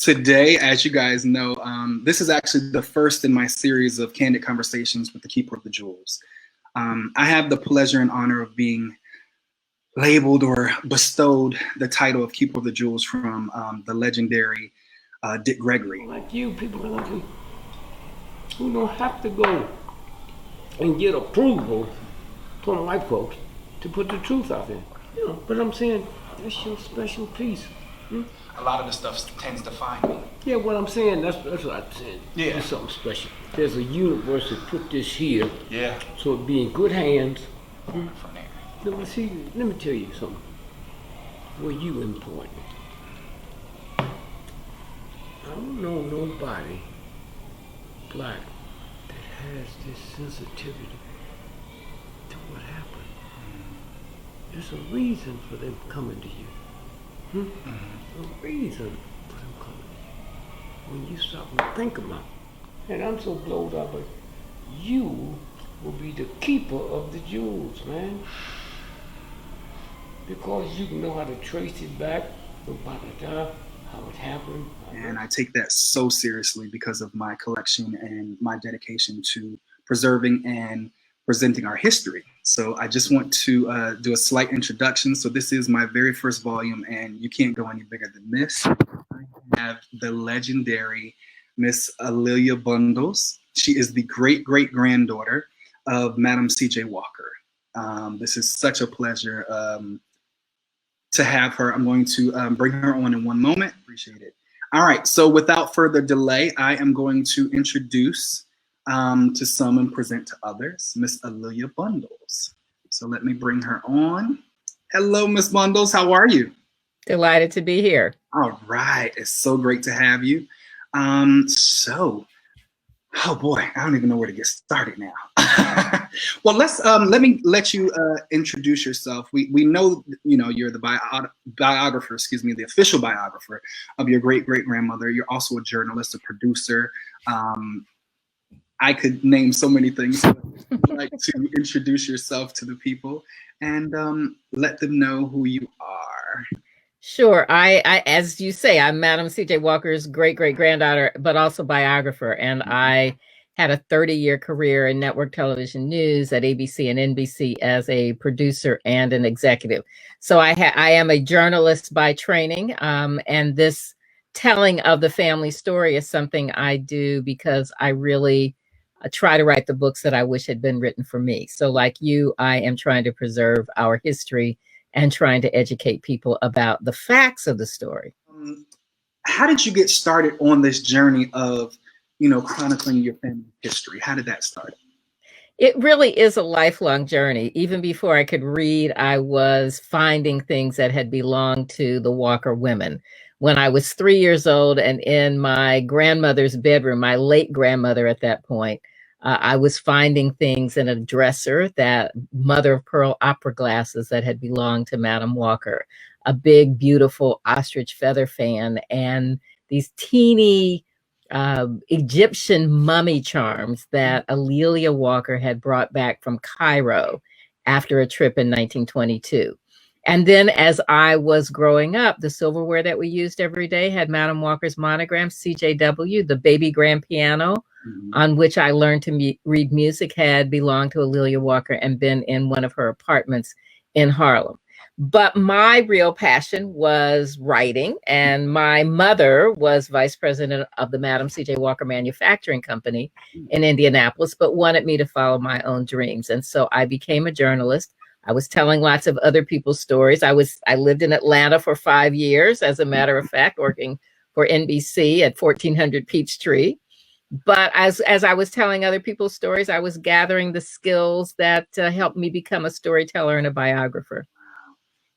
Today, as you guys know, this is actually the first in my series of Candid Conversations with the Keeper of the Jewels. I have the pleasure and honor of being labeled or bestowed the title of Keeper of the Jewels from the legendary Dick Gregory. Like you, people like you, who don't have to go and get approval from white folks to put the truth out there. You know, but I'm saying, that's your special piece. A lot of the stuff tends to find me. Yeah, what I'm saying, that's what I'm saying. Yeah. It's something special. There's a universe that put this here. Yeah. So it be in good hands. From there. Let me tell you something. Were you important? I don't know nobody black that has this sensitivity to what happened. There's a reason for them coming to you. A reason for them coming to you. When you stop and think about it. And I'm so blowed up, but you will be the keeper of the jewels, man. Because you know how to trace it back, how it happened. And I take that so seriously because of my collection and my dedication to preserving and presenting our history. So I just want to do a slight introduction. So this is my very first volume, and you can't go any bigger than this. I have the legendary Miss A'Lelia Bundles. She is the great-great-granddaughter of Madam C.J. Walker. This is such a pleasure to have her. I'm going to bring her on in one moment. Appreciate it. All right, so without further delay, I am going to introduce to some and present to others, Miss A'Lelia Bundles. So let me bring her on. Hello, Miss Bundles, how are you? Delighted to be here. All right, it's so great to have you. Oh boy, I don't even know where to get started now. Well, let me let you introduce yourself. We know, you're the biographer, the official biographer of your great-great-grandmother. You're also a journalist, a producer. I could name so many things. So I'd like to introduce yourself to the people and let them know who you are. Sure. I, as you say, I'm Madam C.J. Walker's great-great-granddaughter, but also biographer. And I had a 30-year career in network television news at ABC and NBC as a producer and an executive. So I am a journalist by training, and this telling of the family story is something I do because I really try to write the books that I wish had been written for me. So like you, I am trying to preserve our history and trying to educate people about the facts of the story. How did you get started on this journey of, chronicling your family history? How did that start? It really is a lifelong journey. Even before I could read, I was finding things that had belonged to the Walker women. When I was 3 years old and in my grandmother's bedroom, my late grandmother at that point, I was finding things in a dresser, that mother of pearl opera glasses that had belonged to Madam Walker, a big, beautiful ostrich feather fan, and these teeny Egyptian mummy charms that A'Lelia Walker had brought back from Cairo after a trip in 1922. And then as I was growing up, the silverware that we used every day had Madam Walker's monogram, CJW, the baby grand piano on which I learned to read music had belonged to A'Lelia Walker and been in one of her apartments in Harlem. But my real passion was writing, and my mother was vice president of the Madam C.J. Walker Manufacturing Company in Indianapolis, but wanted me to follow my own dreams. And so I became a journalist. I was telling lots of other people's stories. I lived in Atlanta for 5 years, as a matter of fact, working for NBC at 1400 Peachtree. But as I was telling other people's stories, I was gathering the skills that helped me become a storyteller and a biographer.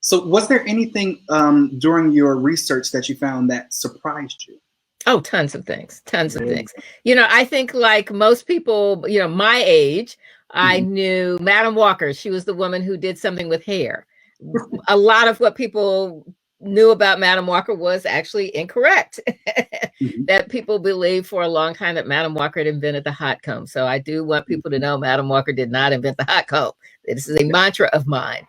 So was there anything during your research that you found that surprised you? Oh, tons of things. I think like most people, my age, I knew Madam Walker. She was the woman who did something with hair. A lot of what people knew about Madam Walker was actually incorrect. That people believed for a long time that Madam Walker had invented the hot comb. So I do want people to know Madam Walker did not invent the hot comb. This is a mantra of mine.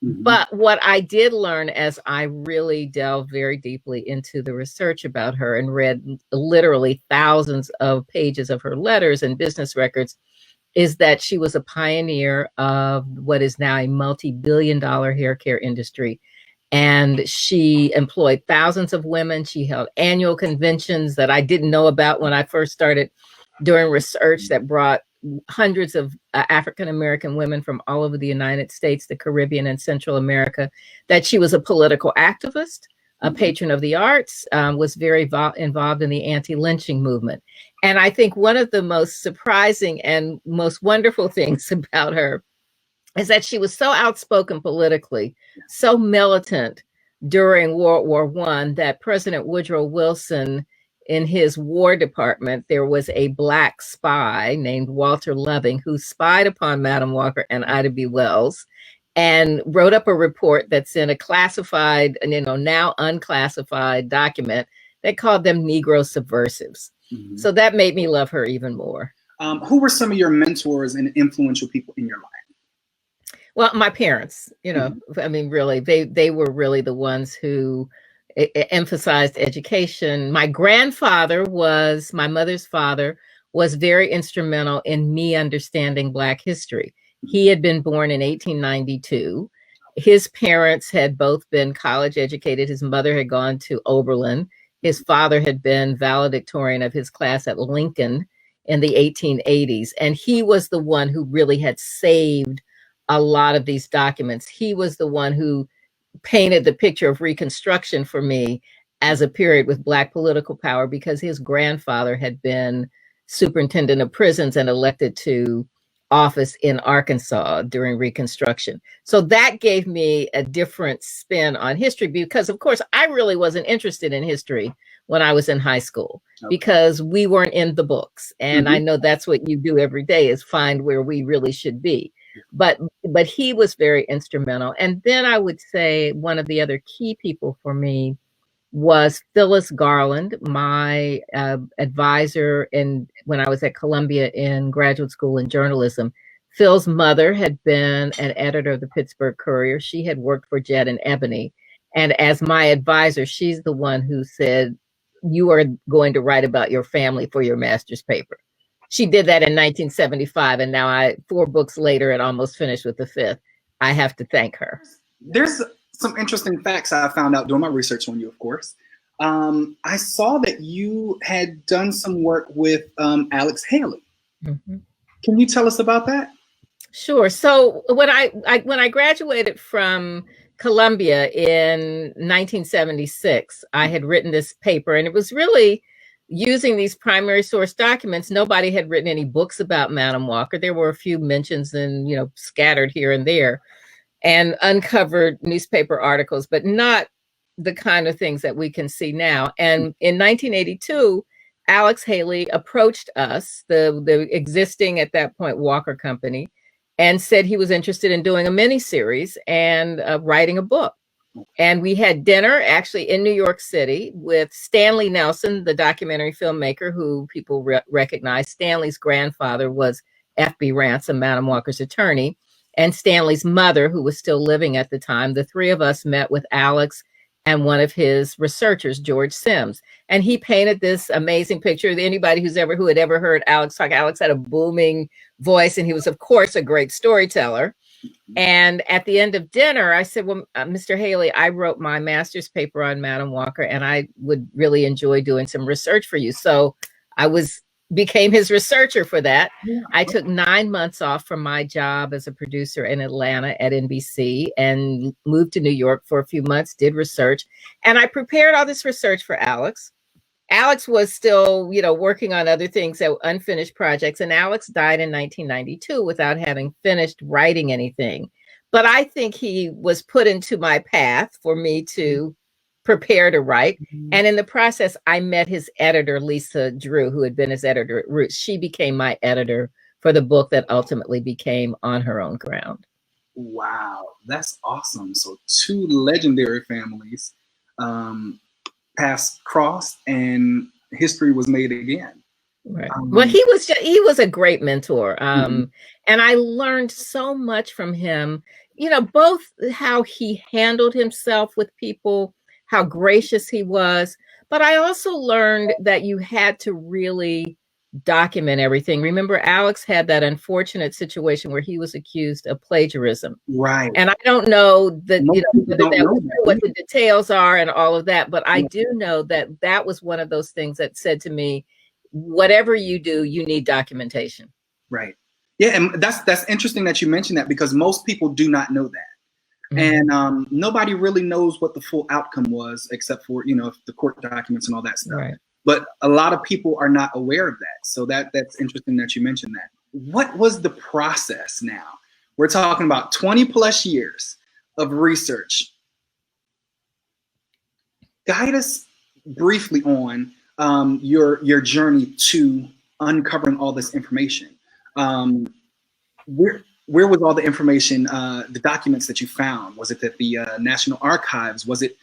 But what I did learn as I really delved very deeply into the research about her and read literally thousands of pages of her letters and business records is that she was a pioneer of what is now a multi-billion-dollar hair care industry. And she employed thousands of women. She held annual conventions that I didn't know about when I first started doing research that brought hundreds of African-American women from all over the United States, the Caribbean, and Central America, that she was a political activist, a patron of the arts, was very involved in the anti-lynching movement. And I think one of the most surprising and most wonderful things about her is that she was so outspoken politically, so militant during World War I that President Woodrow Wilson, in his War Department, there was a Black spy named Walter Loving who spied upon Madam Walker and Ida B. Wells and wrote up a report that's in a classified, now unclassified document that called them Negro subversives. So that made me love her even more. Who were some of your mentors and influential people in your life? Well, my parents, I mean, really, they were really the ones who emphasized education. My grandfather my mother's father, was very instrumental in me understanding Black history. He had been born in 1892. His parents had both been college educated. His mother had gone to Oberlin. His father had been valedictorian of his class at Lincoln in the 1880s. And he was the one who really had saved a lot of these documents. He was the one who painted the picture of Reconstruction for me as a period with Black political power, because his grandfather had been superintendent of prisons and elected to office in Arkansas during Reconstruction. So that gave me a different spin on history, because of course I really wasn't interested in history when I was in high school, because we weren't in the books. And I know that's what you do every day, is find where we really should be. But he was very instrumental. And then I would say one of the other key people for me was Phyllis Garland, my advisor when I was at Columbia in graduate school in journalism. Phil's mother had been an editor of the Pittsburgh Courier. She had worked for Jet and Ebony. And as my advisor, she's the one who said, you are going to write about your family for your master's paper. She did that in 1975. And now 4 books later and almost finished with the 5th, I have to thank her. There's some interesting facts I found out doing my research on you, of course. I saw that you had done some work with Alex Haley. Can you tell us about that? Sure. So when I graduated from Columbia in 1976, I had written this paper, and it was really using these primary source documents. Nobody had written any books about Madam Walker. There were a few mentions and, scattered here and there, and uncovered newspaper articles, but not the kind of things that we can see now. And in 1982, Alex Haley approached us, the existing at that point Walker Company, and said he was interested in doing a miniseries and writing a book. And we had dinner actually in New York City with Stanley Nelson, the documentary filmmaker who people recognize. Stanley's grandfather was F.B. Ransom, Madam Walker's attorney, and Stanley's mother, who was still living at the time. The 3 of us met with Alex and one of his researchers, George Sims. And he painted this amazing picture. Anybody who had ever heard Alex talk, Alex had a booming voice, and he was, of course, a great storyteller. And at the end of dinner, I said, well, Mr. Haley, I wrote my master's paper on Madam Walker, and I would really enjoy doing some research for you. So I became his researcher for that. I took 9 months off from my job as a producer in Atlanta at NBC and moved to New York for a few months, did research, and I prepared all this research for Alex. Alex was still, working on other things, unfinished projects, and Alex died in 1992 without having finished writing anything. But I think he was put into my path for me to prepare to write. And in the process, I met his editor, Lisa Drew, who had been his editor at Roots. She became my editor for the book that ultimately became On Her Own Ground. Wow, that's awesome. So 2 legendary families paths crossed and history was made again. Right. Well, he was a great mentor. And I learned so much from him. both how he handled himself with people, how gracious he was. But I also learned that you had to really document everything. Remember, Alex had that unfortunate situation where he was accused of plagiarism. Right. And I don't know that, Know what the details are and all of that, but I do know that that was one of those things that said to me, whatever you do, you need documentation. Right. Yeah, and that's interesting that you mentioned that, because most people do not know that. Mm-hmm. And nobody really knows what the full outcome was, except for, the court documents and all that stuff. Right. But a lot of people are not aware of that. So that's interesting that you mentioned that. What was the process now? We're talking about 20 plus years of research. Guide us briefly on your journey to uncovering all this information. Where was all the information, the documents that you found? Was it at the National Archives? Was it,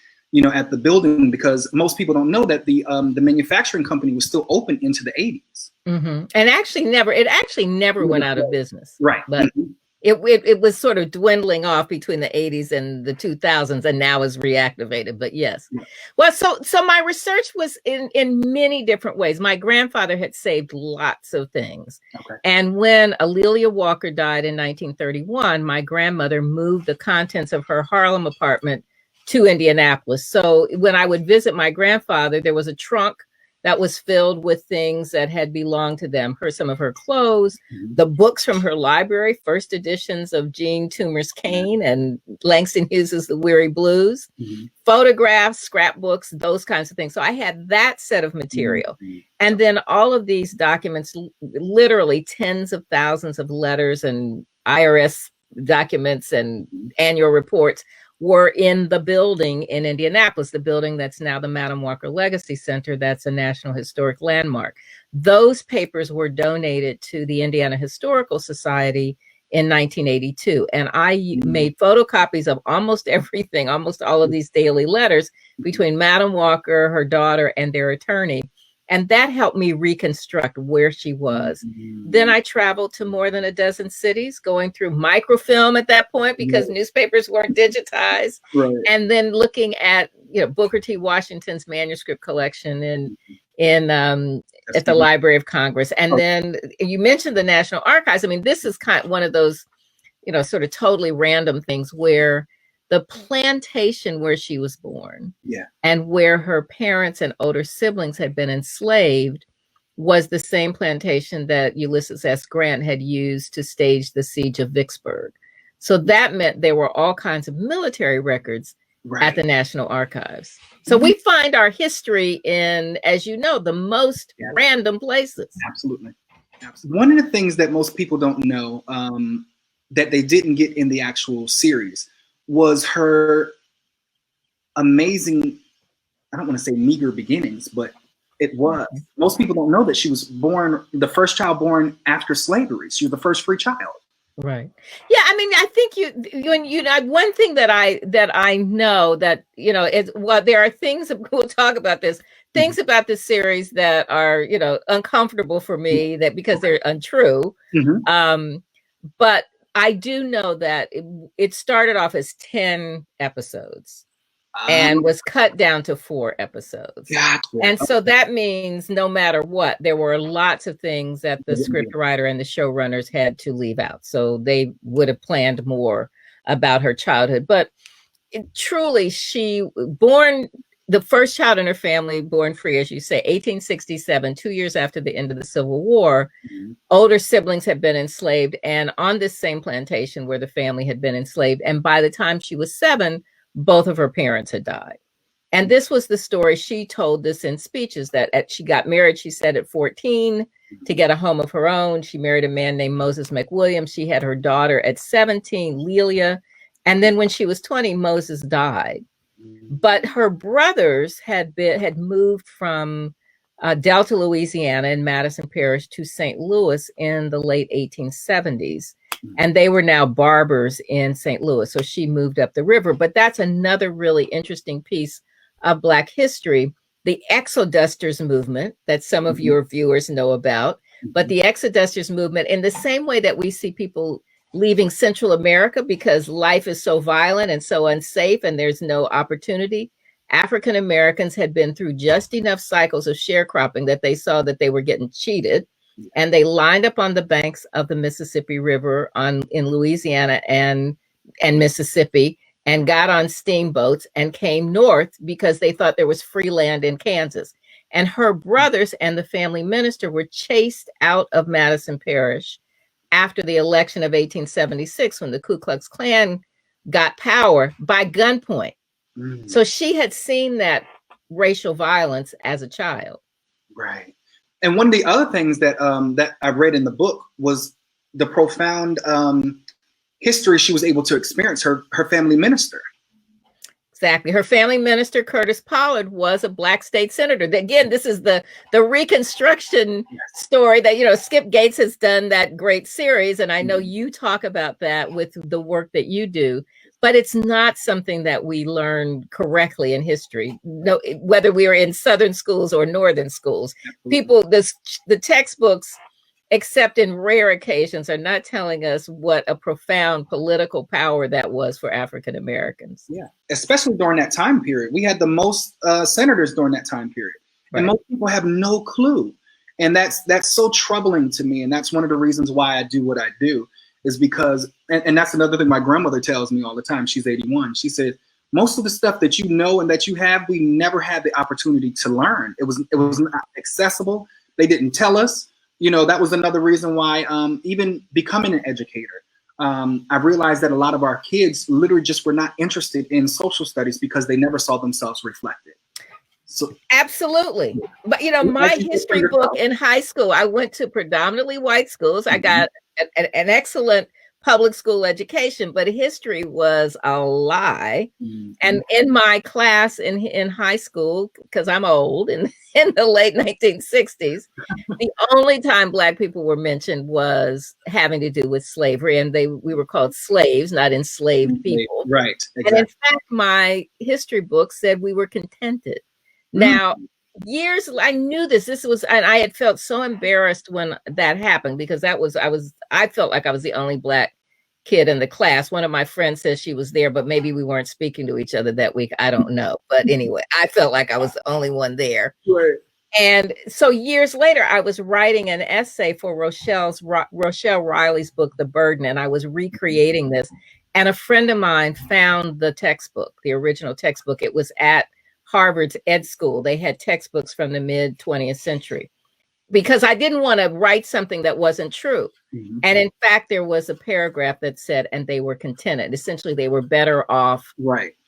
at the building? Because most people don't know that the manufacturing company was still open into the 80s. Mm-hmm. And it actually never went out of business. Right. But mm-hmm. it was sort of dwindling off between the 80s and the 2000s, and now is reactivated. But yes. Yeah. Well, so my research was in many different ways. My grandfather had saved lots of things. Okay. And when Alelia Walker died in 1931, my grandmother moved the contents of her Harlem apartment to Indianapolis. So when I would visit my grandfather, there was a trunk that was filled with things that had belonged to them. Some of her clothes, mm-hmm. the books from her library, first editions of Jean Toomer's Cane and Langston Hughes's The Weary Blues, mm-hmm. photographs, scrapbooks, those kinds of things. So I had that set of material. Mm-hmm. And then all of these documents, literally tens of thousands of letters and IRS documents and annual reports, were in the building in Indianapolis, the building that's now the Madam Walker Legacy Center. That's a National Historic Landmark. Those papers were donated to the Indiana Historical Society in 1982. And I made photocopies of almost everything, almost all of these daily letters between Madam Walker, her daughter, and their attorney. And that helped me reconstruct where she was. Mm-hmm. Then I traveled to more than a dozen cities, going through microfilm at that point because newspapers weren't digitized. Right. And then looking at Booker T. Washington's manuscript collection at the Library of Congress. And then you mentioned the National Archives. I mean, this is kind of one of those, sort of totally random things where the plantation where she was born and where her parents and older siblings had been enslaved was the same plantation that Ulysses S. Grant had used to stage the siege of Vicksburg. So that meant there were all kinds of military records at the National Archives. So we find our history in, as you know, the most random places. Absolutely. One of the things that most people don't know that they didn't get in the actual series was her amazing, I don't want to say meager beginnings, but it was. Most people don't know that she was born, the first child born after slavery. She was the first free child. Right. Yeah. I mean, I think one thing that I know that, there are things, we'll talk about this, things about this series that are, uncomfortable for me because they're untrue. Mm-hmm. But I do know that it started off as 10 episodes and was cut down to 4 episodes. Gotcha. And so that means no matter what, there were lots of things that the script writer and the showrunners had to leave out. So they would have planned more about her childhood. But truly, she born the first child in her family, born free, as you say, 1867, 2 years after the end of the Civil War. Mm-hmm. Older siblings had been enslaved and on this same plantation where the family had been enslaved. And by the time she was 7, both of her parents had died. And this was the story. She told this in speeches that she got married, she said, at 14 to get a home of her own. She married a man named Moses McWilliams. She had her daughter at 17, Lelia. And then when she was 20, Moses died. But her brothers had moved from Delta, Louisiana in Madison Parish to St. Louis in the late 1870s. And they were now barbers in St. Louis. So she moved up the river. But that's another really interesting piece of Black history, the Exodusters movement that some of your viewers know about. But the Exodusters movement, in the same way that we see people leaving Central America because life is so violent and so unsafe and there's no opportunity. African Americans had been through just enough cycles of sharecropping that they saw that they were getting cheated, and they lined up on the banks of the Mississippi River in Louisiana and Mississippi, and got on steamboats and came north because they thought there was free land in Kansas. And her brothers and the family minister were chased out of Madison Parish after the election of 1876, when the Ku Klux Klan got power, by gunpoint. So she had seen that racial violence as a child. Right. And one of the other things that that I read in the book was the profound history she was able to experience. Her family minister. Exactly. Her family minister, Curtis Pollard, was a Black state senator. Again, this is the Reconstruction story that, Skip Gates has done that great series. And I know you talk about that with the work that you do, but it's not something that we learn correctly in history. No, whether we are in Southern schools or Northern schools, the textbooks, except in rare occasions, are not telling us what a profound political power that was for African Americans. Yeah, especially during that time period. We had the most senators during that time period. Right. And most people have no clue. And that's so troubling to me. And that's one of the reasons why I do what I do, is because, and that's another thing my grandmother tells me all the time. She's 81. She said, most of the stuff that you know and that you have, we never had the opportunity to learn. It was not accessible. They didn't tell us. That was another reason why even becoming an educator, I realized that a lot of our kids literally just were not interested in social studies because they never saw themselves reflected. So absolutely. But my history book in high school, I went to predominantly white schools. I got an excellent public school education, but history was a lie. And in my class in high school, because I'm old, in the late 1960s, the only time Black people were mentioned was having to do with slavery, and we were called slaves, not enslaved people. Right. Exactly. And in fact, my history book said we were contented. Now, I knew this was, and I had felt so embarrassed when that happened, because I felt like I was the only Black kid in the class. One of my friends says she was there, but maybe we weren't speaking to each other that week. I don't know. But anyway, I felt like I was the only one there. Right. And so years later, I was writing an essay for Rochelle Riley's book, The Burden, and I was recreating this. And a friend of mine found the textbook, the original textbook. It was at Harvard's Ed School. They had textbooks from the mid 20th century, because I didn't want to write something that wasn't true. And in fact, there was a paragraph that said, and they were contented. Essentially, they were better off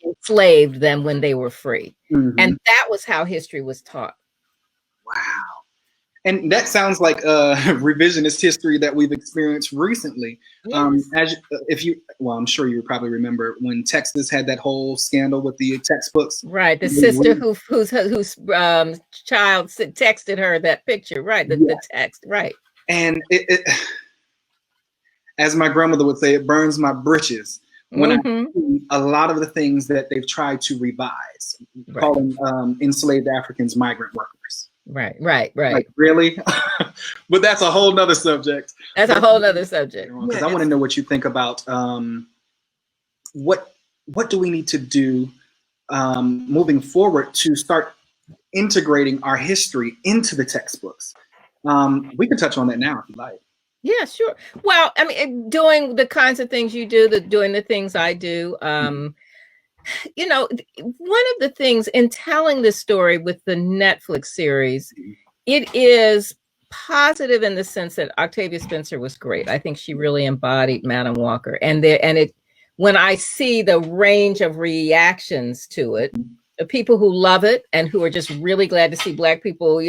enslaved than when they were free. And that was how history was taught. Wow. And that sounds like revisionist history that we've experienced recently. Yes. I'm sure you probably remember when Texas had that whole scandal with the textbooks. Right. The sister whose child texted her that picture. Right. The text. Right. And it, as my grandmother would say, it burns my britches when I see a lot of the things that they've tried to revise, calling enslaved Africans migrant workers. Right. Like, really? But that's a whole nother subject. Because I want to know what you think about what do we need to do moving forward to start integrating our history into the textbooks. We can touch on that now if you like. Yeah, sure. Well, I mean, doing the kinds of things you do, doing the things I do. One of the things in telling this story with the Netflix series, it is positive in the sense that Octavia Spencer was great. I think she really embodied Madam Walker. When I see the range of reactions to it, the people who love it and who are just really glad to see Black people,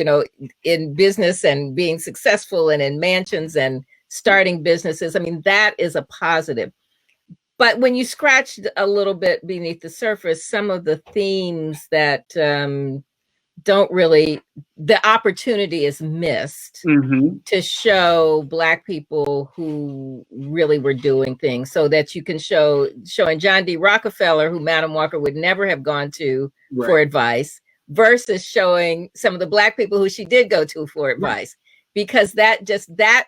in business and being successful and in mansions and starting businesses. I mean, that is a positive. But when you scratch a little bit beneath the surface, some of the themes that the opportunity is missed to show Black people who really were doing things, so that you can showing John D. Rockefeller, who Madam Walker would never have gone to for advice, versus showing some of the Black people who she did go to for advice. because that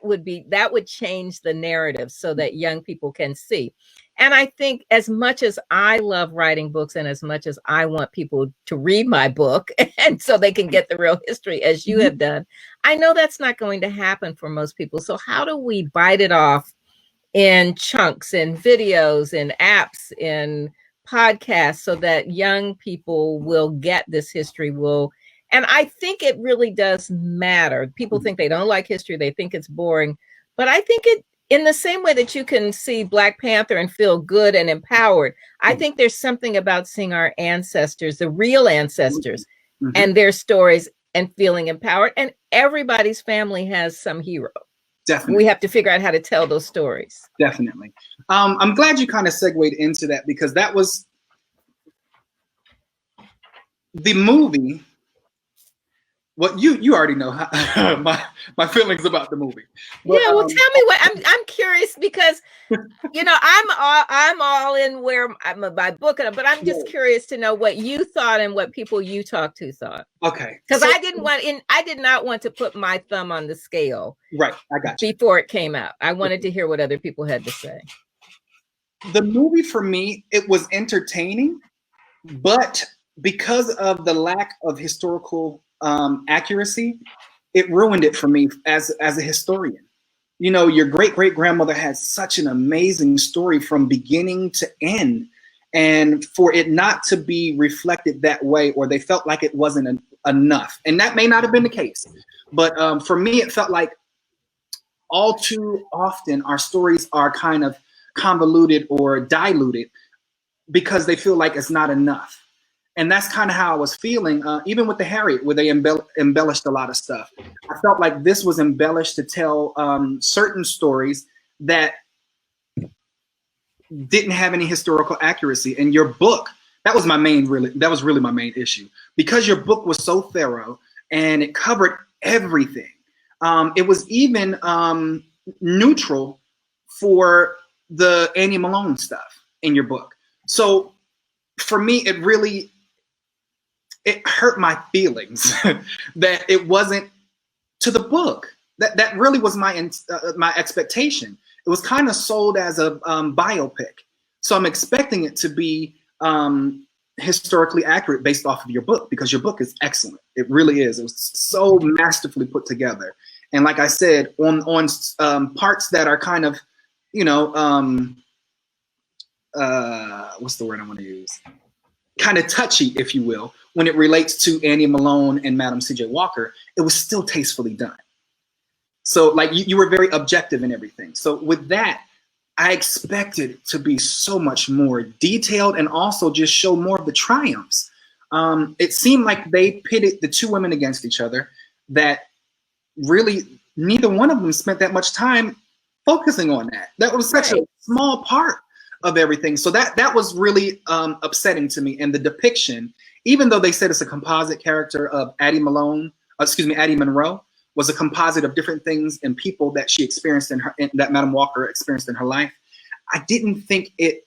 would change the narrative so that young people can see. And I think as much as I love writing books and as much as I want people to read my book and so they can get the real history as you have done, I know that's not going to happen for most people. So how do we bite it off in chunks, in videos, in apps, in podcasts, so that young people will get this history, and I think it really does matter. People think they don't like history, they think it's boring, but I think it, in the same way that you can see Black Panther and feel good and empowered, I think there's something about seeing our ancestors, the real ancestors, and their stories and feeling empowered. And everybody's family has some hero. Definitely. We have to figure out how to tell those stories. Definitely. I'm glad you kind of segued into that, because that was the movie. What you already know how, my feelings about the movie. But, yeah, well, tell me what I'm curious, because I'm all in where I'm my book, but I'm just curious to know what you thought and what people you talked to thought. Okay, because I did not want to put my thumb on the scale. Right, I got you. Before it came out, I wanted to hear what other people had to say. The movie, for me, it was entertaining, but because of the lack of historical accuracy, it ruined it for me as a historian. Your great-great-grandmother had such an amazing story from beginning to end, and for it not to be reflected that way, or they felt like it wasn't enough, and that may not have been the case, but for me, it felt like all too often our stories are kind of convoluted or diluted because they feel like it's not enough. And that's kind of how I was feeling, even with the Harriet, where they embellished a lot of stuff. I felt like this was embellished to tell certain stories that didn't have any historical accuracy. And your book, that was really my main issue, because your book was so thorough and it covered everything. It was even neutral for the Annie Malone stuff in your book. So for me, it hurt my feelings that it wasn't to the book. That really was my expectation. It was kind of sold as a biopic. So I'm expecting it to be historically accurate based off of your book, because your book is excellent. It really is. It was so masterfully put together. And like I said, on parts that are kind of, what's the word I want to use? Kind of touchy, if you will, when it relates to Annie Malone and Madam C.J. Walker, it was still tastefully done. So like you were very objective in everything. So with that, I expected it to be so much more detailed and also just show more of the triumphs. It seemed like they pitted the two women against each other, that really neither one of them spent that much time focusing on that. That was such a small part of everything. So that was really upsetting to me. And the depiction, even though they said it's a composite character of Addie Monroe, was a composite of different things and people that she experienced that Madam Walker experienced in her life, I didn't think it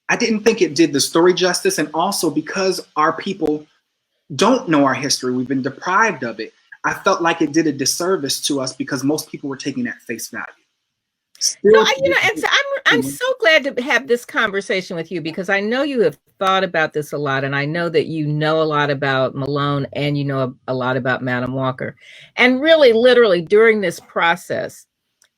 did the story justice. And also, because our people don't know our history, we've been deprived of it, I felt like it did a disservice to us, because most people were taking that face value. And so I'm so glad to have this conversation with you, because I know you have thought about this a lot, and I know that you know a lot about Malone and you know a lot about Walker. And really, literally during this process,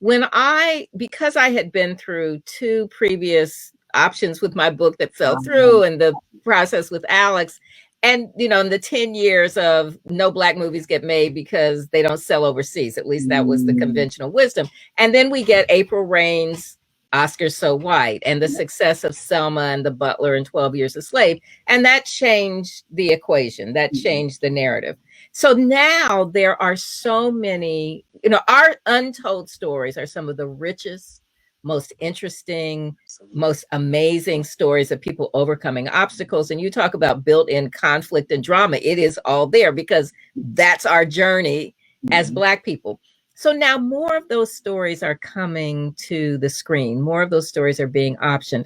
because I had been through 2 previous options with my book that fell through, and the process with Alex, and in the 10 years of no Black movies get made because they don't sell overseas, at least that was the conventional wisdom. And then we get April Reign's Oscar So White, and the success of Selma and The Butler and 12 Years a Slave. And that changed the equation, that changed the narrative. So now there are so many, our untold stories are some of the richest, most interesting, most amazing stories of people overcoming obstacles. And you talk about built-in conflict and drama. It is all there, because that's our journey as Black people. So now more of those stories are coming to the screen. More of those stories are being optioned.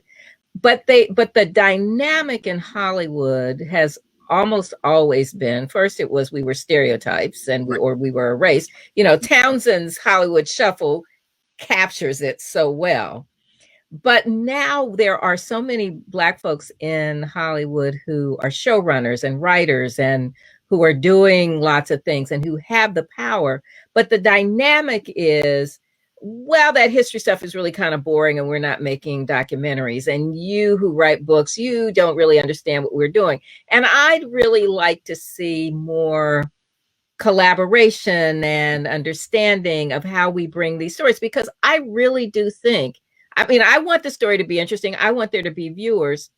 But the dynamic in Hollywood has almost always been, first it was we were stereotypes and we were a race. You know, Townsend's Hollywood Shuffle captures it so well. But now there are so many Black folks in Hollywood who are showrunners and writers and who are doing lots of things and who have the power. But the dynamic is, well, that history stuff is really kind of boring and we're not making documentaries. And you who write books, you don't really understand what we're doing. And I'd really like to see more collaboration and understanding of how we bring these stories, because I really do think, I mean, I want the story to be interesting. I want there to be viewers,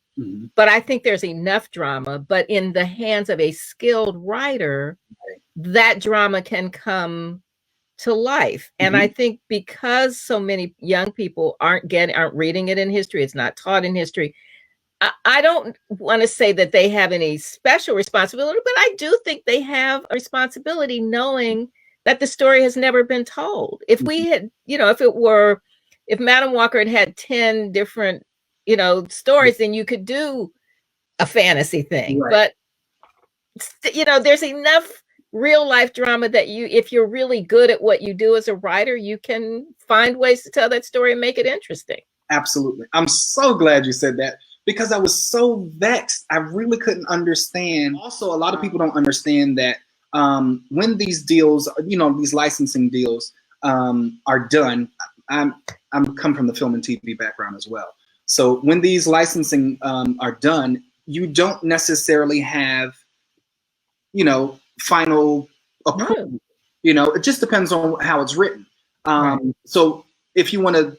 but I think there's enough drama, but in the hands of a skilled writer, that drama can come to life. And I think because so many young people aren't reading it in history, it's not taught in history. I don't want to say that they have any special responsibility, but I do think they have a responsibility knowing that the story has never been told. If we had, you know, if Madam Walker had 10 different, you know, stories, then you could do a fantasy thing. But, you know, there's enough real life drama that if you're really good at what you do as a writer, you can find ways to tell that story and make it interesting. Absolutely. I'm so glad you said that, because I was so vexed. I really couldn't understand. Also, a lot of people don't understand that when these deals, you know, these licensing deals are done, I'm come from the film and TV background as well. So when these licensing are done, you don't necessarily have, you know, final approval. You know, it just depends on how it's written. So if you want to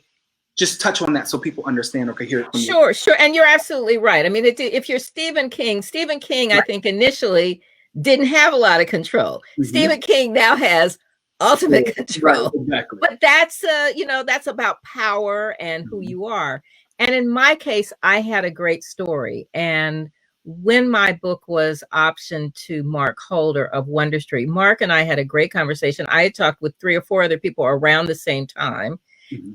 just touch on that so people understand, okay, here. Sure. And you're absolutely right. I mean, if you're Stephen King, I think initially didn't have a lot of control. Stephen King now has ultimate control. Exactly. But that's, you know, that's about power and who you are. And in my case, I had a great story. And when my book was optioned to Mark Holder of Wonder Street, Mark and I had a great conversation. I had talked with 3 or 4 other people around the same time.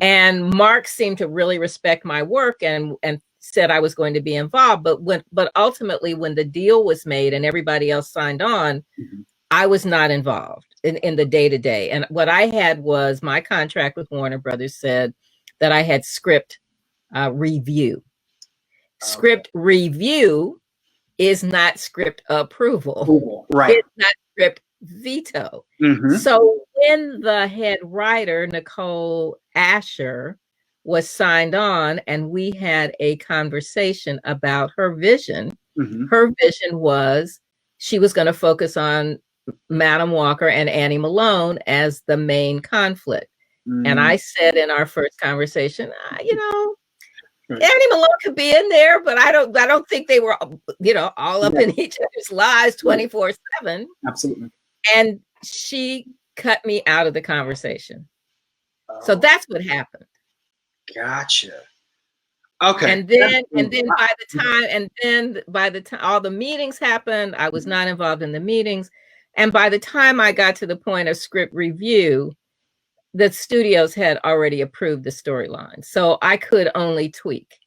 And Mark seemed to really respect my work and said I was going to be involved. But ultimately, when the deal was made and everybody else signed on, I was not involved in the day-to-day. And what I had was my contract with Warner Brothers said that I had script review. Script review is not script approval. It's not script veto. So when the head writer, Nicole Asher, was signed on and we had a conversation about her vision, her vision was she was going to focus on Madam Walker and Annie Malone as the main conflict. And I said in our first conversation, you know, Annie Malone could be in there, but I don't think they were, you know, all up in each other's lives 24/7. Absolutely. And she cut me out of the conversation. So that's what happened. Gotcha. Okay. And then by the time all the meetings happened, I was not involved in the meetings. And by the time I got to the point of script review, the studios had already approved the storyline. So I could only tweak.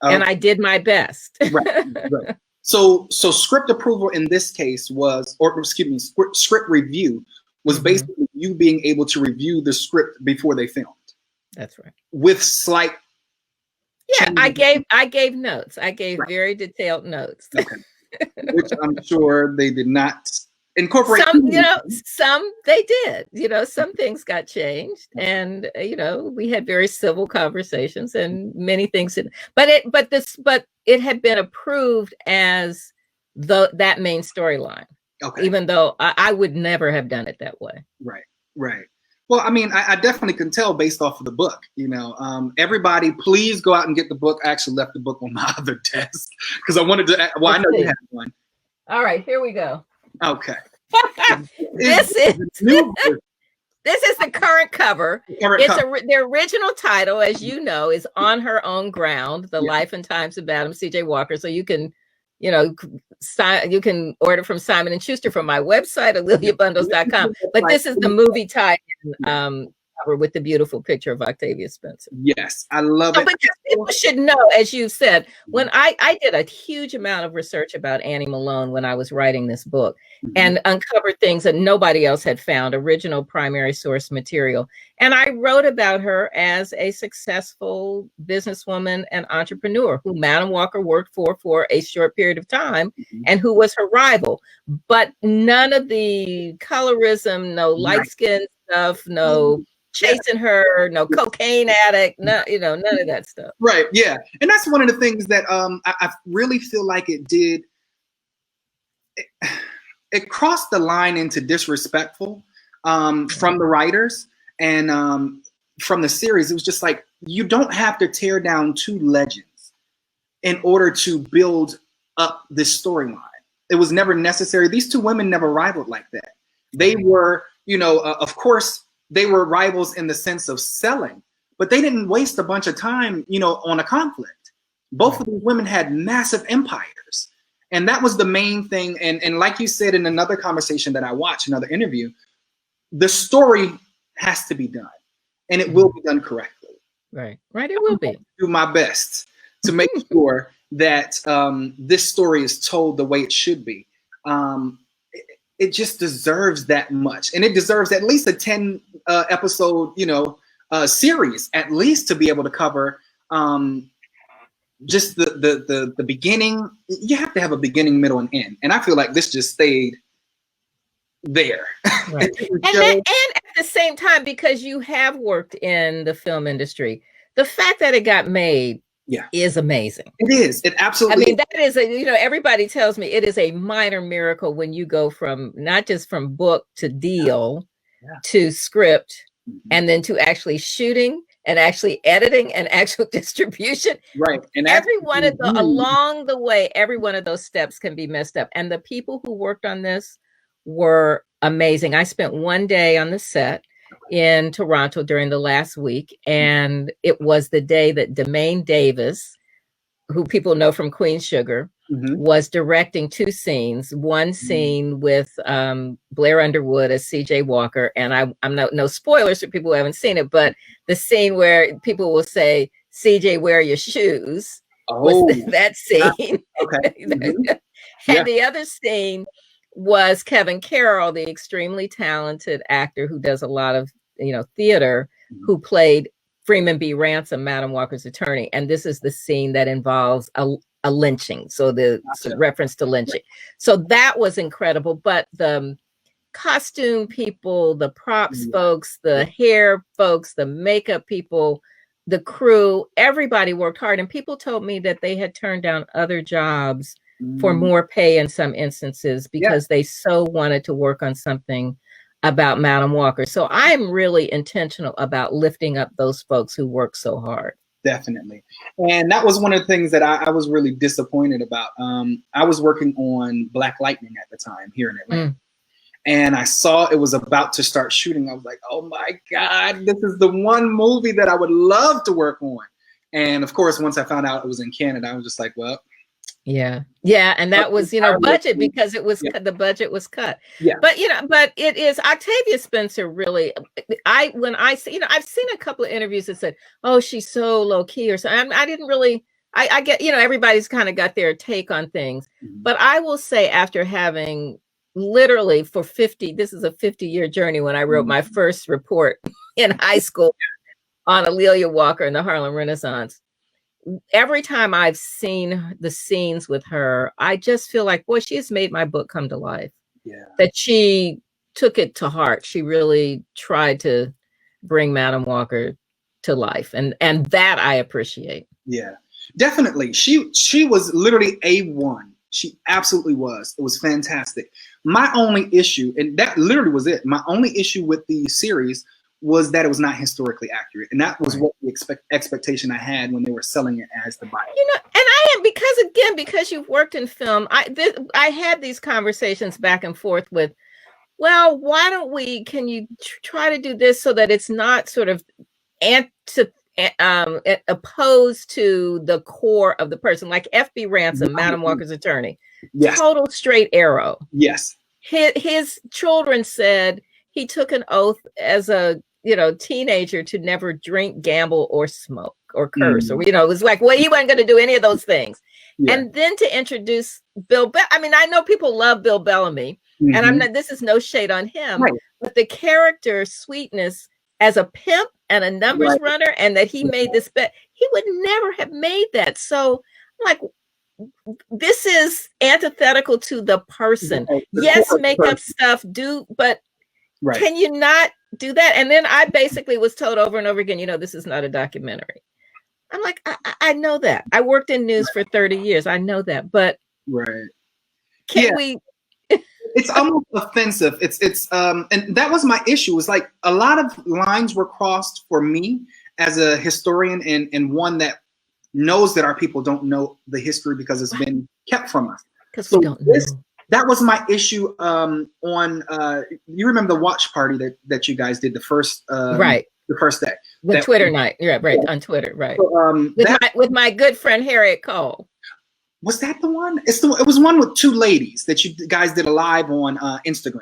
And I did my best. Right. So script approval in this case was, or excuse me, script review was basically you being able to review the script before they filmed. That's right. With slight. Yeah, I gave notes. I gave very detailed notes. Okay. Which I'm sure they did not incorporate. Some, you know, some they did. You know, some things got changed, and you know, we had very civil conversations, and many things. But it had been approved as that main storyline. Okay. Even though I would never have done it that way. Right. Well, I mean, I definitely can tell based off of the book. You know, everybody, please go out and get the book. I actually left the book on my other desk because I wanted to. Well, I know you have one. All right, here we go. Okay. This is the current cover. The original title, as you know, is On Her Own Ground: The Life and Times of Madam C.J. Walker. So you can, you know, you can order from Simon & Schuster from my website, AliliaBundles.com. But this is the movie tie-in cover with the beautiful picture of Octavia Spencer. Yes, I love So, it. because people should know, as you said, when I did a huge amount of research about Annie Malone when I was writing this book, and uncovered things that nobody else had found, original primary source material. And I wrote about her as a successful businesswoman and entrepreneur who Madam Walker worked for a short period of time, and who was her rival. But none of the colorism, no light skin stuff, no chasing her, no cocaine addict, no, none of that stuff. Right. Yeah. And that's one of the things that I really feel like it did. It crossed the line into disrespectful from the writers and from the series. It was just like, you don't have to tear down two legends in order to build up this storyline. It was never necessary. These two women never rivaled like that. They were, of course, they were rivals in the sense of selling, but they didn't waste a bunch of time, on a conflict. Both of these women had massive empires. And that was the main thing. And like you said in another conversation that I watched, another interview, the story has to be done, and it will be done correctly. Right, it will be. Do my best to make sure that this story is told the way it should be. It just deserves that much, and it deserves at least a 10 episode, series, at least, to be able to cover just the beginning. You have to have a beginning, middle, and end, and I feel like this just stayed there. Right. and at the same time, because you have worked in the film industry, the fact that it got made is amazing. It is. It absolutely. I mean, that is everybody tells me it is a minor miracle when you go from not just from book to deal to script, and then to actually shooting and actually editing and actual distribution. Right. And every one of along the way, every one of those steps can be messed up. And the people who worked on this were amazing. I spent one day on the set in Toronto during the last week, and it was the day that Demaine Davis, who people know from Queen Sugar, was directing two scenes. One scene with Blair Underwood as CJ Walker, and I'm no spoilers for people who haven't seen it, but the scene where people will say, "CJ, wear your shoes." Was that scene. Okay. And the other scene was Kevin Carroll, the extremely talented actor who does a lot of theater, who played Freeman B. Ransom, Madam Walker's attorney. And this is the scene that involves a lynching. So the reference to lynching. So that was incredible. But the costume people, the props folks, the hair folks, the makeup people, the crew, everybody worked hard. And people told me that they had turned down other jobs for more pay in some instances because they so wanted to work on something about Madam Walker. So I'm really intentional about lifting up those folks who work so hard. Definitely. And that was one of the things that I was really disappointed about. I was working on Black Lightning at the time here in Atlanta. And I saw it was about to start shooting. I was like, oh my God, this is the one movie that I would love to work on. And of course, once I found out it was in Canada, I was just like, well. Yeah. And that was, budget, because it was the budget was cut. Yeah. But but it is Octavia Spencer really. I've seen a couple of interviews that said, "Oh, she's so low key," or something. I didn't really. I get everybody's kind of got their take on things, but I will say, after having literally for 50, this is a 50-year journey. When I wrote my first report in high school on A'Lelia Walker and the Harlem Renaissance. Every time I've seen the scenes with her, I just feel like, boy, she has made my book come to life. Yeah. That she took it to heart. She really tried to bring Madam Walker to life. And that I appreciate. Yeah, definitely. She was literally A1. She absolutely was. It was fantastic. My only issue, and that literally was it, my only issue with the series was that it was not historically accurate. And that was what the expectation I had when they were selling it as the Bible. And I am, because you've worked in film, I had these conversations back and forth with, well, why don't can you try to do this so that it's not sort of opposed to the core of the person, like F.B. Ransom, Madam Walker's attorney. Yes. Total straight arrow. Yes. His children said he took an oath as a teenager to never drink, gamble, or smoke or curse, Mm. or it was like, well, he wasn't going to do any of those things. Yeah. And then to introduce I mean, I know people love Bill Bellamy, and I'm not. This is no shade on him, Right. but the character Sweetness as a pimp and a numbers runner, and that he made this bet, he would never have made that. So, like, this is antithetical to the person. Yes, make up stuff, but can you not do that? And then I basically was told over and over again, this is not a documentary. I'm like, I know that. I worked in news for 30 years. I know that, but can we? It's almost offensive. It's and that was my issue. It's like a lot of lines were crossed for me as a historian and one that knows that our people don't know the history because it's been kept from us. Because we don't know. That was my issue on you remember the watch party that you guys did the first the first day. The Twitter night. Yeah, right, on Twitter, right. So, with my good friend Harriet Cole. Was that the one? It was one with two ladies that you guys did a live on Instagram.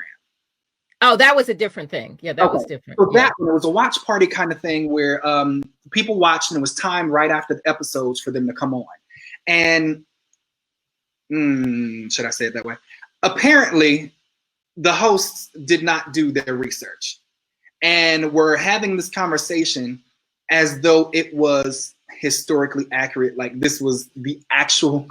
Oh, that was a different thing. Yeah, that was different. So that one, it was a watch party kind of thing where people watched and it was time right after the episodes for them to come on. And should I say it that way? Apparently, the hosts did not do their research and were having this conversation as though it was historically accurate, like this was the actual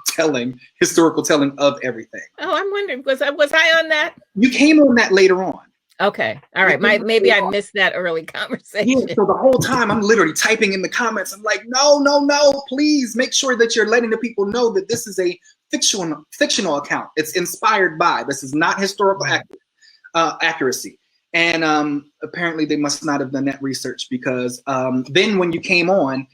historical telling of everything. Oh, I'm wondering, was I on that? You came on that later on. Okay, all right. Maybe I missed that early conversation. Yeah, so the whole time I'm literally typing in the comments. I'm like, no, please make sure that you're letting the people know that this is a fictional account. It's inspired by. This is not historical accuracy. And apparently they must not have done that research because then when you came on,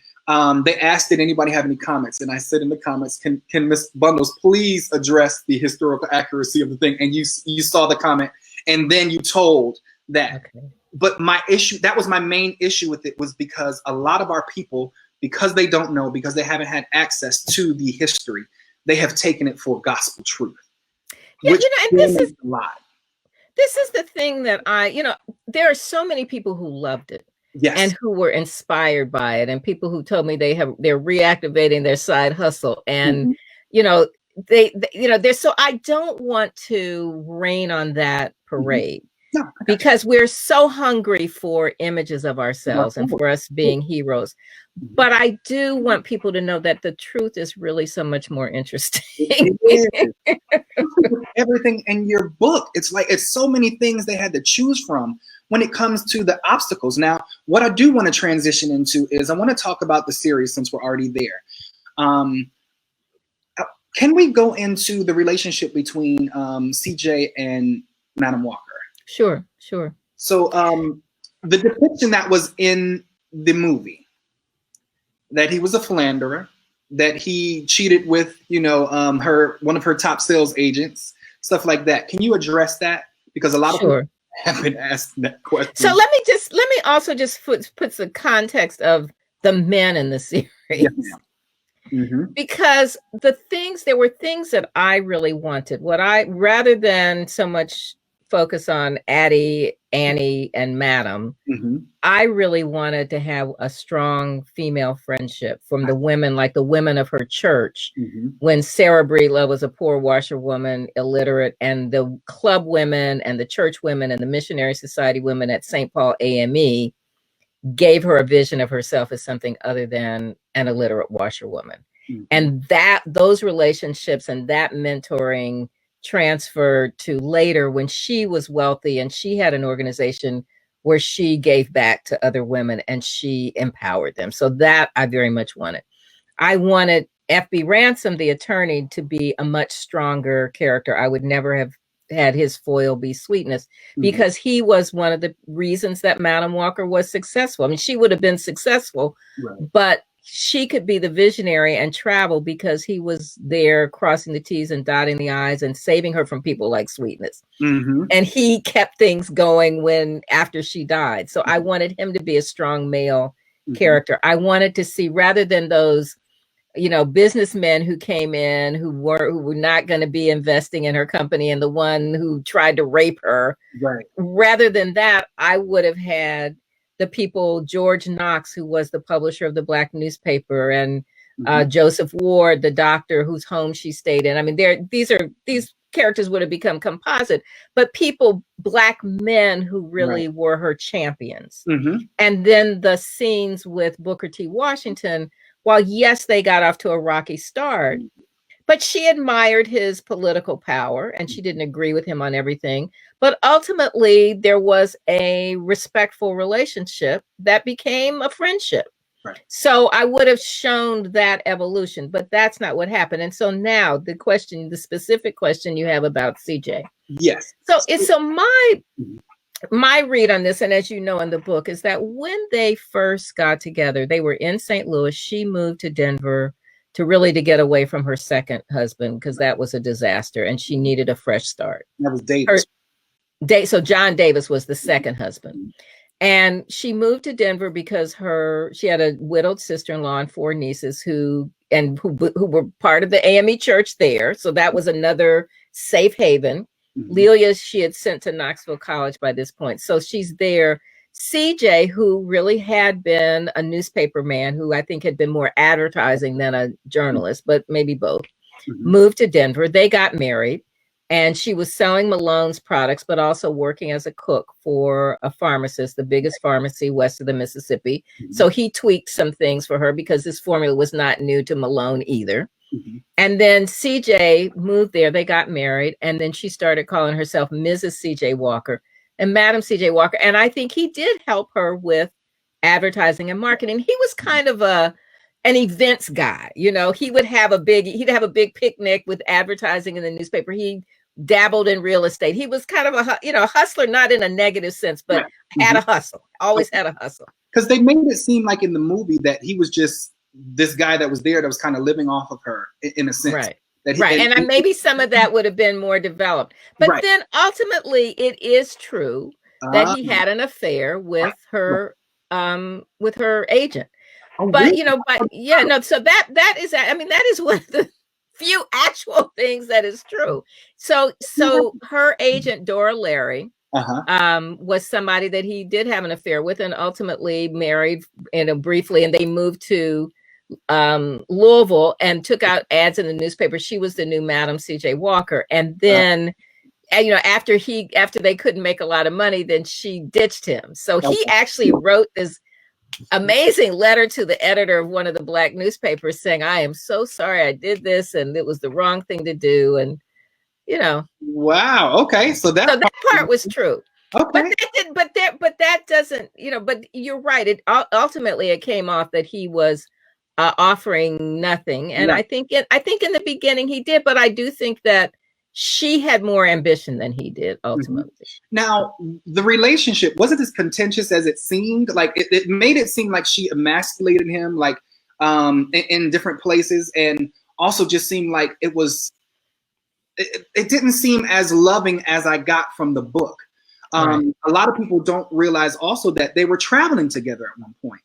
they asked, did anybody have any comments? And I said in the comments, can Ms. Bundles please address the historical accuracy of the thing? And you saw the comment and then you told that. Okay. But my issue, that was my main issue with it, was because a lot of our people, because they don't know, because they haven't had access to the history, they have taken it for gospel truth. Yeah, and this is a lot. This is the thing that there are so many people who loved it. Yes. And who were inspired by it, and people who told me they're reactivating their side hustle, and they're so. I don't want to rain on that parade because we're so hungry for images of ourselves and for us being heroes. But I do want people to know that the truth is really so much more interesting. Everything in your book, it's so many things they had to choose from when it comes to the obstacles. Now, what I do want to transition into is I want to talk about the series since we're already there. Can we go into the relationship between CJ and Madam Walker? Sure. So the depiction that was in the movie, that he was a philanderer, that he cheated with, one of her top sales agents, stuff like that. Can you address that? Because a lot of people have been asked that question. So let me also just put the context of the men in the series. Yes, because there were things that I really wanted. Rather than so much focus on Addie, Annie, and Madam, I really wanted to have a strong female friendship from the women, like the women of her church, when Sarah Breedlove was a poor washerwoman, illiterate, and the club women and the church women and the missionary society women at St. Paul AME gave her a vision of herself as something other than an illiterate washerwoman. And those relationships and that mentoring transferred to later when she was wealthy and she had an organization where she gave back to other women and she empowered them. So that I very much wanted. I wanted F.B. Ransom, the attorney, to be a much stronger character. I would never have had his foil be Sweetness because he was one of the reasons that Madam Walker was successful. I mean, she would have been successful, but she could be the visionary and travel because he was there crossing the T's and dotting the I's and saving her from people like Sweetness. And he kept things going after she died. So I wanted him to be a strong male character. I wanted to see, rather than those, businessmen who came in who were not going to be investing in her company and the one who tried to rape her. Rather than that, I would have had the people, George Knox, who was the publisher of the Black newspaper, and Mhm. Joseph Ward, the doctor whose home she stayed in. I mean, these characters would have become composite, but people, Black men who really Right. were her champions. Mhm. And then the scenes with Booker T. Washington, while yes, they got off to a rocky start, but she admired his political power and she didn't agree with him on everything. But ultimately, there was a respectful relationship that became a friendship. Right. So I would have shown that evolution, but that's not what happened. And so now the specific question you have about CJ. Yes. So Mhm. my read on this, and as you know in the book, is that when they first got together, they were in St. Louis. She moved to Denver to get away from her second husband, because that was a disaster and she needed a fresh start. That was Davis. So John Davis was the second husband. And she moved to Denver because she had a widowed sister-in-law and 4 nieces who were part of the AME church there. So that was another safe haven. Mhm. Lelia, she had sent to Knoxville College by this point. So she's there. CJ, who really had been a newspaper man, who I think had been more advertising than a journalist, but maybe both, moved to Denver. They got married. And she was selling Malone's products, but also working as a cook for a pharmacist, the biggest pharmacy west of the Mississippi. Mhm. So he tweaked some things for her because this formula was not new to Malone either. Mhm. And then CJ moved there. They got married. And then she started calling herself Mrs. CJ Walker and Madam CJ Walker. And I think he did help her with advertising and marketing. He was kind of an events guy. You know, he'd have a big picnic with advertising in the newspaper. He dabbled in real estate. He was kind of a hustler, not in a negative sense, but had a hustle, always had a hustle. Because they made it seem like in the movie that he was just this guy that was there that was kind of living off of her in a sense. Right. That And maybe some of that would have been more developed. But Right. then ultimately it is true that he had an affair with her agent. Oh, But really? you know, so that is one of the few actual things that is true. So her agent, Dora Larry, was somebody that he did have an affair with and ultimately married briefly, and they moved to Louisville and took out ads in the newspaper. She was the new Madam CJ Walker. And then after they couldn't make a lot of money, then she ditched him. So he actually wrote this amazing letter to the editor of one of the Black newspapers saying, I am so sorry I did this and it was the wrong thing to do. And wow. Okay. So that part was true. Okay. But that doesn't, but you're right. It ultimately it came off that he was offering nothing. And I think in the beginning he did, but I do think that she had more ambition than he did ultimately. Now, the relationship, was it as contentious as it seemed? Like it made it seem like she emasculated him, like in different places, and also just seemed like it didn't seem as loving as I got from the book. A lot of people don't realize also that they were traveling together at one point,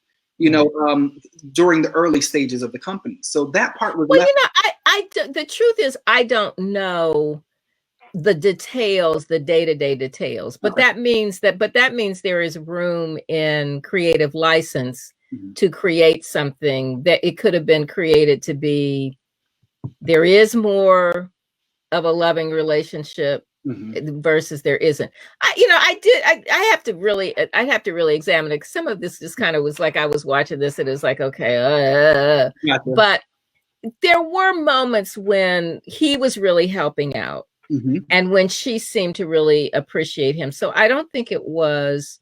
during the early stages of the company. So that part was the truth is I don't know the details, the day-to-day details, but that means there is room in creative license to create something that it could have been created to be. There is more of a loving relationship versus there isn't. I have to really examine it. Some of this just kind of was like I was watching this and it was like, okay, but there were moments when he was really helping out and when she seemed to really appreciate him. So I don't think it was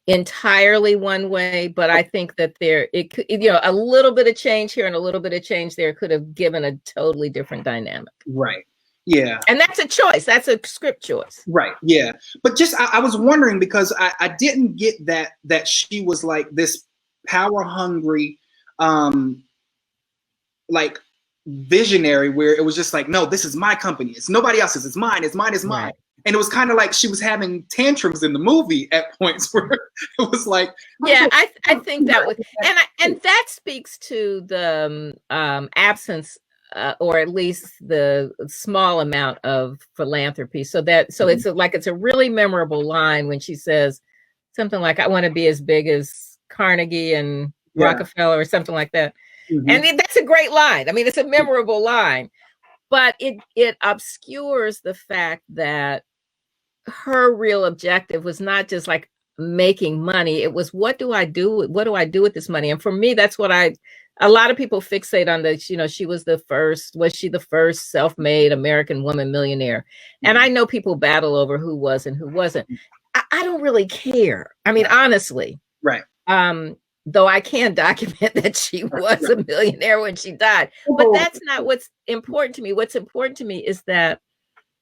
entirely one way, but I think that a little bit of change here and a little bit of change there could have given a totally different dynamic. Right. Yeah. And that's a choice. That's a script choice. Right. Yeah. But just, I was wondering because I didn't get that she was like this power hungry, like visionary where it was just like, no, this is my company. It's nobody else's. It's mine. It's mine. It's mine. Right. And it was kind of like she was having tantrums in the movie at points where it was like, I think that was, and that speaks to the absence or at least the small amount of philanthropy. So it's a really memorable line when she says, something like, I want to be as big as Carnegie and Rockefeller or something like that. And that's a great line. I mean, it's a memorable line, but it obscures the fact that her real objective was not just like making money. It was, what do I do with this money? And for me, that's what a lot of people fixate on the, she was she the first self-made American woman millionaire? And I know people battle over who was and who wasn't. I don't really care. I mean, honestly, right. Though I can document that she was a millionaire when she died, but that's not what's important to me. What's important to me is that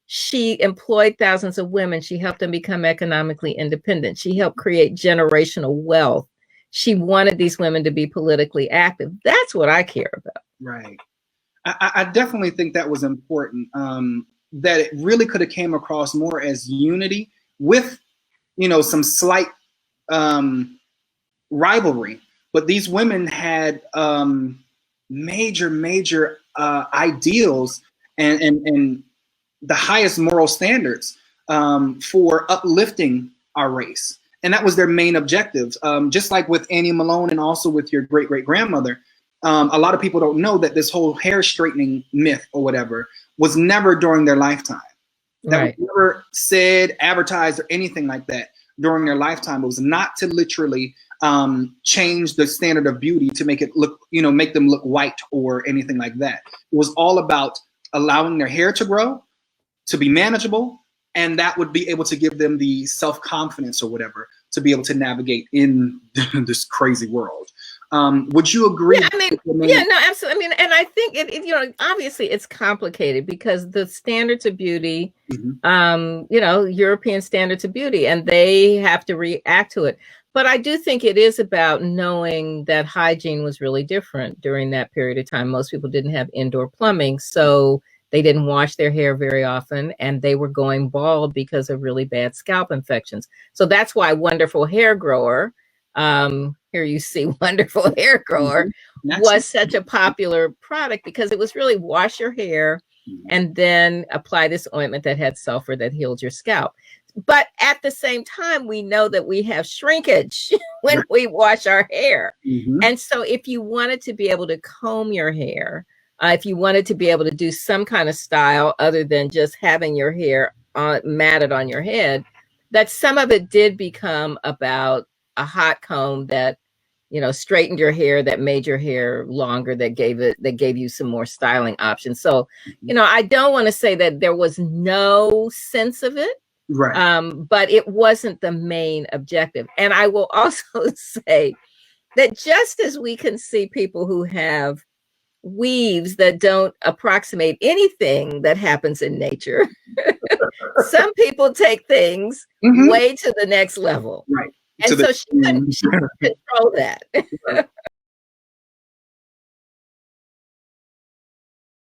she employed thousands of women. She helped them become economically independent. She helped create generational wealth. She wanted these women to be politically active. That's what I care about. Right. I definitely think that was important. That it really could have came across more as unity with, some slight rivalry. But these women had major ideals and the highest moral standards for uplifting our race. And that was their main objective. Just like with Annie Malone and also with your great-great-grandmother, a lot of people don't know that this whole hair straightening myth or whatever was never during their lifetime. That was never said, advertised, or anything like that during their lifetime. It was not to literally change the standard of beauty to make it look, make them look white or anything like that. It was all about allowing their hair to grow, to be manageable, and that would be able to give them the self-confidence or whatever to be able to navigate in this crazy world. Would you agree? Yeah, no, absolutely. I mean, and I think obviously it's complicated because the standards of beauty, European standards of beauty, and they have to react to it. But I do think it is about knowing that hygiene was really different during that period of time. Most people didn't have indoor plumbing, so they didn't wash their hair very often, and they were going bald because of really bad scalp infections. So that's why Wonderful Hair Grower, here you see Wonderful Hair Grower, was such a popular product, because it was really wash your hair and then apply this ointment that had sulfur that healed your scalp. But at the same time, we know that we have shrinkage when we wash our hair. And so if you wanted to be able to comb your hair, if you wanted to be able to do some kind of style other than just having your hair matted on your head, that some of it did become about a hot comb that, straightened your hair, that made your hair longer, that gave you some more styling options. So, I don't want to say that there was no sense of it, but it wasn't the main objective. And I will also say that just as we can see people who have weaves that don't approximate anything that happens in nature, some people take things way to the next level. And so she couldn't control that.